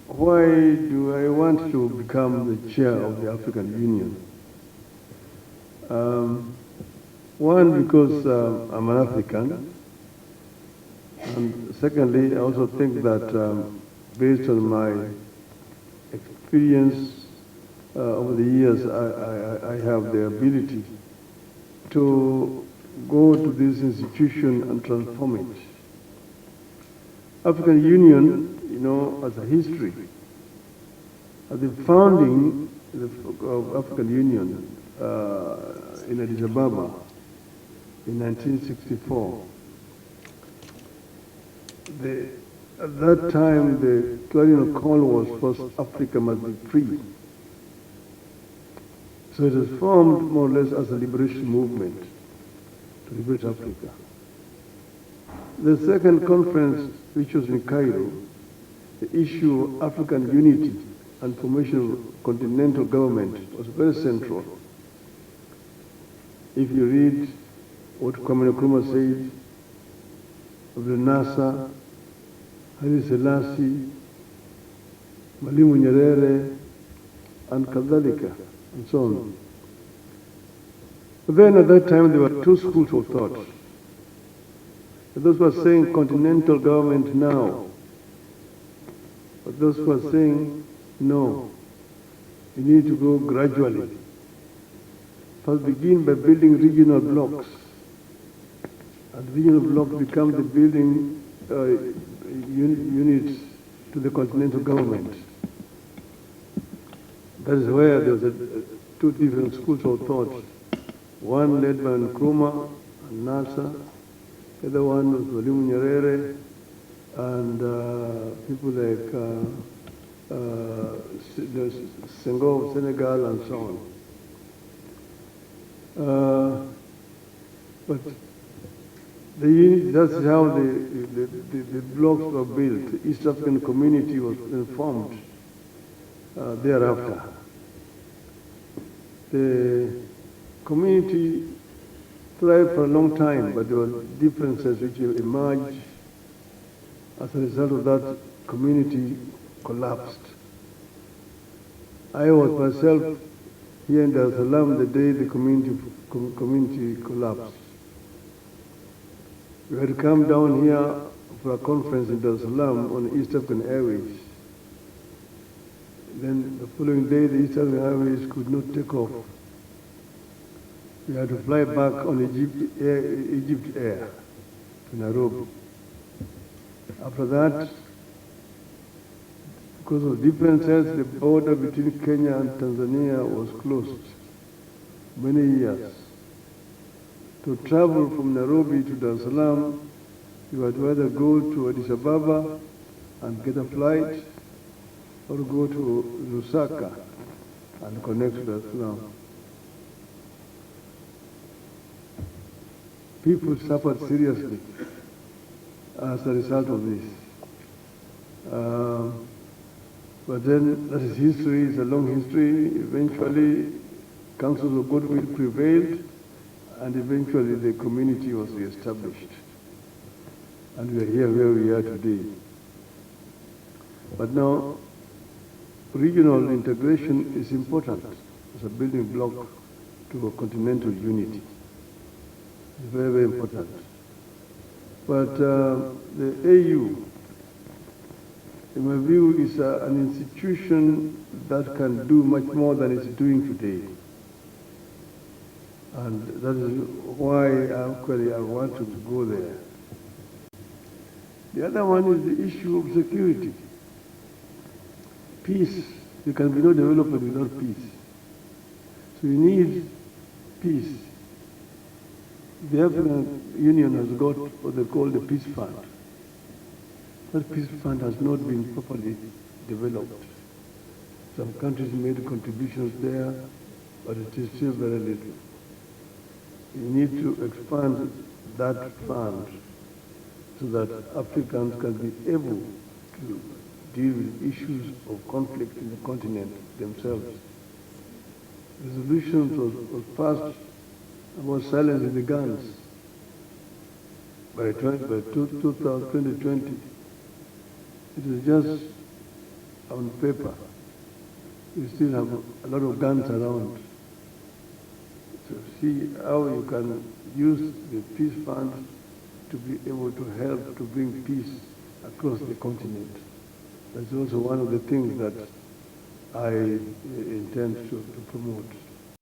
Why do I want to become the chair of the African Union? One, because I'm an African, and secondly, I also think that based on my experience over the years, I have the ability to go to this institution and transform it. African Union, as a history, at the founding of African Union in Addis Ababa in 1964, at that time the clarion call was first Africa must be free. So it was formed more or less as a liberation movement to liberate Africa. The second conference, which was in Cairo, the issue of African unity and formation of continental government was very central. If you read what Kwame Nkrumah said of the NASA, Haile Selassie, Mwalimu Nyerere, and kadhalika, and so on. But then at that time there were two schools of thought. Those who were saying continental government now, but those who were saying no, you need to go gradually. First begin by building regional blocks, and regional blocks become the building units to the continental government. That is where there was two different schools of thought. One led by Nkrumah and NASA, the other one was Mwalimu Nyerere, and people like Senghor of Senegal and so on. But that's how the blocks were built. The East African community was then formed thereafter. The community thrived for a long time, but there were differences which emerged. As a result of that, community collapsed. I was myself here in Dar es Salaam the day the community collapsed. We had come down here for a conference in Dar es Salaam on East African Airways. Then the following day, the East African Airways could not take off. We had to fly back on Egypt Air to Nairobi. After that, because of differences, the border between Kenya and Tanzania was closed many years. To travel from Nairobi to Dar es Salaam, you had to either go to Addis Ababa and get a flight, or go to Lusaka and connect to Dar es Salaam. People suffered seriously as a result of this. But then that is history, it's a long history. Eventually, councils of goodwill prevailed, and eventually the community was reestablished. And we are here where we are today. But now, regional integration is important as a building block to a continental unity. It's very, very important. But the AU, in my view, is an institution that can do much more than it's doing today. And that is why I want to go there. The other one is the issue of security. Peace. There can be no development without peace. So you need peace. The African Union has got what they call the Peace Fund. That Peace Fund has not been properly developed. Some countries made contributions there, but it is still very little. You need to expand that fund so that Africans can be able to deal with issues of conflict in the continent themselves. Resolutions was passed about silencing the guns by 2020. It was just on paper. You still have a lot of guns around. So see how you can use the peace funds to be able to help to bring peace across the continent. That's also one of the things that I intend to promote.